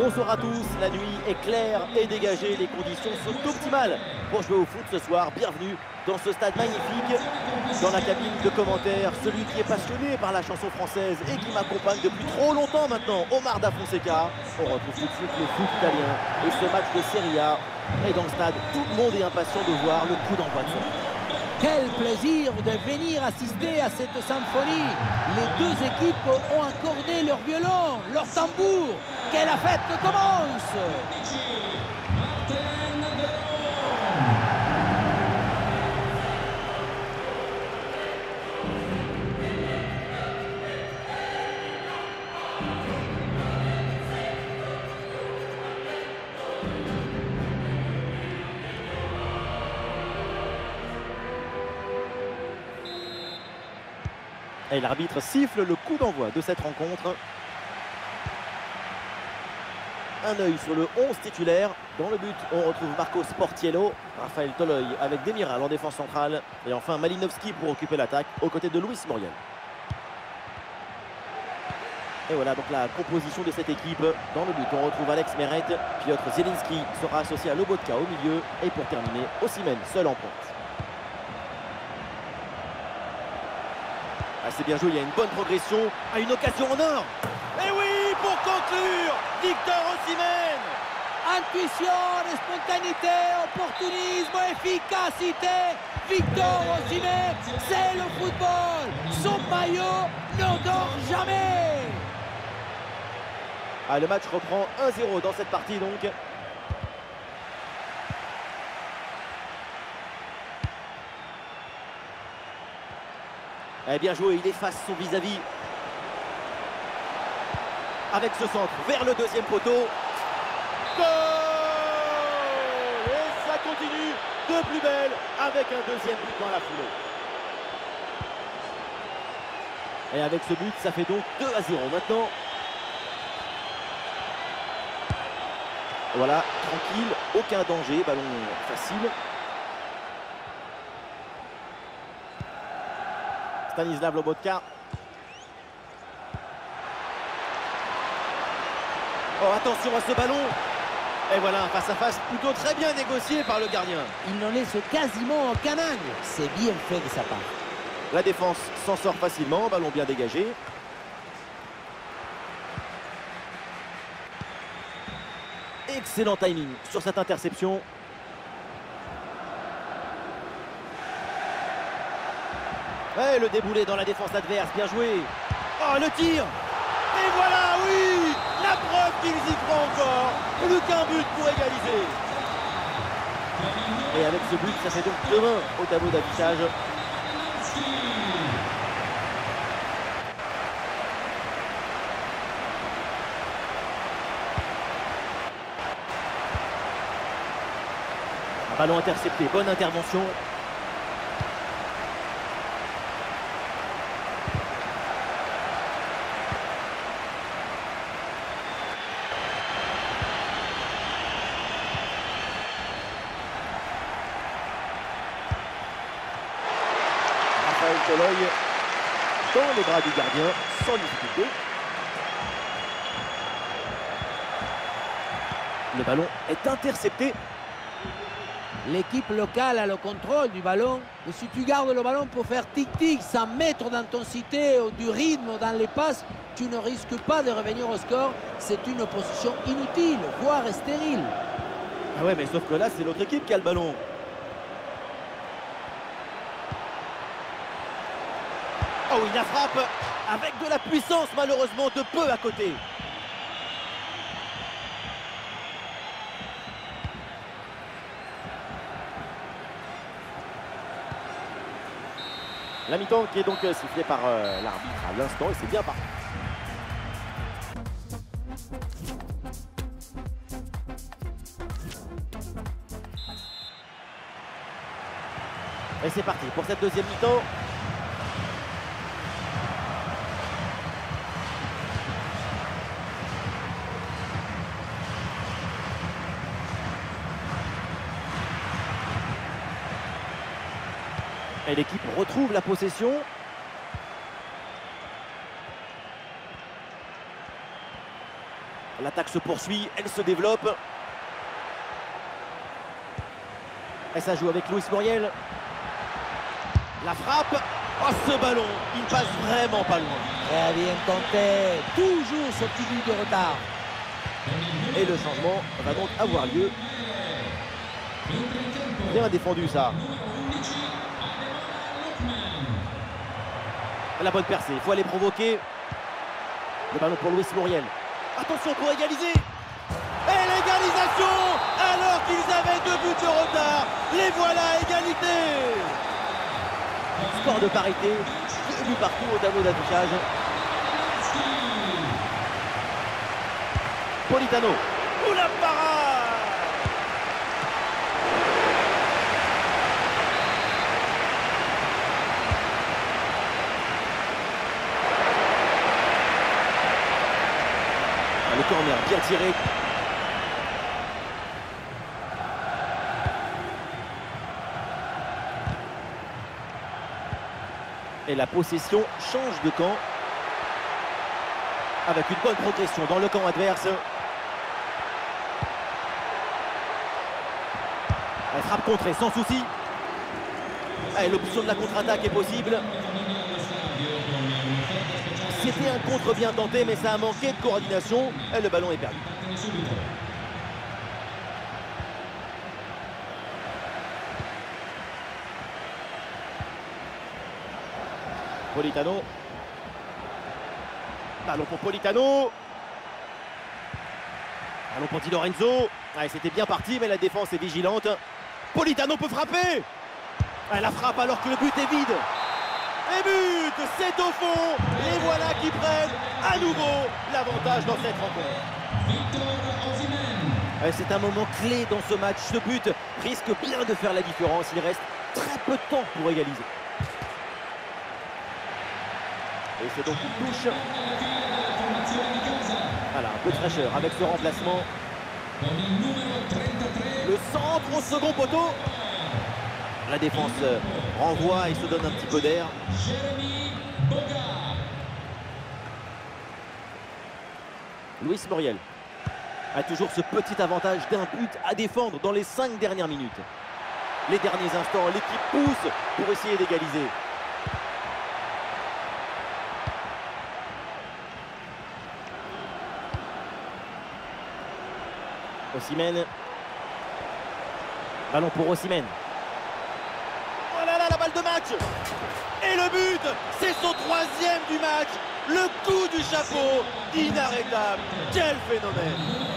Bonsoir à tous, la nuit est claire et dégagée, les conditions sont optimales pour jouer au foot ce soir. Bienvenue dans ce stade magnifique. Dans la cabine de commentaires, celui qui est passionné par la chanson française et qui m'accompagne depuis trop longtemps maintenant, Omar Da Fonseca. On retrouve tout de suite le foot italien et ce match de Serie A. Et dans le stade, tout le monde est impatient de voir le coup d'envoi de ce match. Quel plaisir de venir assister à cette symphonie. Les deux équipes ont accordé leur violon, leur tambour. Que la fête commence. Et l'arbitre siffle le coup d'envoi de cette rencontre. Un œil sur le 11 titulaire. Dans le but, on retrouve Marco Sportiello, Raphaël Toloi avec Demiral en défense centrale. Et enfin Malinowski pour occuper l'attaque aux côtés de Luis Muriel. Et voilà donc la composition de cette équipe. Dans le but, on retrouve Alex Meret. Piotr Zielinski sera associé à Lobotka au milieu. Et pour terminer, Osimhen seul en pointe. Ah, c'est bien joué, il y a une bonne progression, à une occasion en or. Et oui, pour conclure, Victor Osimhen. Intuition, spontanéité, opportunisme, efficacité. Victor Osimhen, c'est le football. Son maillot ne dort jamais. Ah, le match reprend 1-0 dans cette partie donc. Eh bien joué, il efface son vis-à-vis. Avec ce centre vers le deuxième poteau. Goal! Et ça continue de plus belle avec un deuxième but dans la foulée. Et avec ce but, ça fait donc 2-0 maintenant. Voilà, tranquille, aucun danger, ballon facile. Stanislav Lobotka. Oh, attention à ce ballon. Et voilà, un face-à-face plutôt très bien négocié par le gardien. Il n'en laisse quasiment aucun angle. C'est bien fait de sa part. La défense s'en sort facilement, ballon bien dégagé. Excellent timing sur cette interception. Ouais, le déboulé dans la défense adverse, bien joué. Oh, le tir. Et voilà, oui, la preuve qu'ils y croient encore. Plus qu'un but pour égaliser. Et avec ce but, ça fait donc 2-1 au tableau d'affichage. Ballon intercepté, bonne intervention. Raphaël Toloi dans les bras du gardien, sans difficulté. Le ballon est intercepté. L'équipe locale a le contrôle du ballon. Et si tu gardes le ballon pour faire tic-tic sans mettre d'intensité ou du rythme dans les passes, tu ne risques pas de revenir au score. C'est une position inutile, voire stérile. Ah ouais, mais sauf que là, c'est l'autre équipe qui a le ballon. Oh oui, la frappe avec de la puissance, malheureusement, de peu à côté. La mi-temps qui est donc sifflée par l'arbitre à l'instant et c'est bien parti. Et c'est parti pour cette deuxième mi-temps. Et l'équipe retrouve la possession. L'attaque se poursuit, elle se développe. Et ça joue avec Luis Muriel. La frappe. Oh, ce ballon, il passe vraiment pas loin. Très bien compté. Toujours ce petit but de retard. Et le changement va donc avoir lieu. Bien défendu ça. La bonne percée, il faut aller provoquer. Le ballon pour Luis Muriel. Attention pour égaliser. Et l'égalisation alors qu'ils avaient 2 buts de retard. Les voilà, égalité. Score de parité, 2 buts partout au tableau d'affichage. Politano. Ouh la parade! Le corner bien tiré. Et la possession change de camp. Avec une bonne progression dans le camp adverse. Elle frappe contrée sans souci. L'option de la contre-attaque est possible. C'était un contre bien tenté, mais ça a manqué de coordination. Et le ballon est perdu. Politano. Ballon pour Politano. Ballon pour Di Lorenzo. C'était bien parti, mais la défense est vigilante. Politano peut frapper. La frappe alors que le but est vide. Et but, c'est au fond. Les voilà qui prennent à nouveau l'avantage dans cette rencontre. C'est un moment clé dans ce match. Ce but risque bien de faire la différence. Il reste très peu de temps pour égaliser. Et c'est donc une touche. Voilà, un peu de fraîcheur avec ce remplacement. Le centre au second poteau. La défense renvoie et se donne un petit peu d'air. Luis Muriel a toujours ce petit avantage d'un but à défendre dans les 5 dernières minutes. Les derniers instants, l'équipe pousse pour essayer d'égaliser. Osimhen. Ballon pour Osimhen. Oh là là, la balle de match. Et le but, c'est son 3e du match. Le coup du chapeau, inarrêtable. Quel phénomène.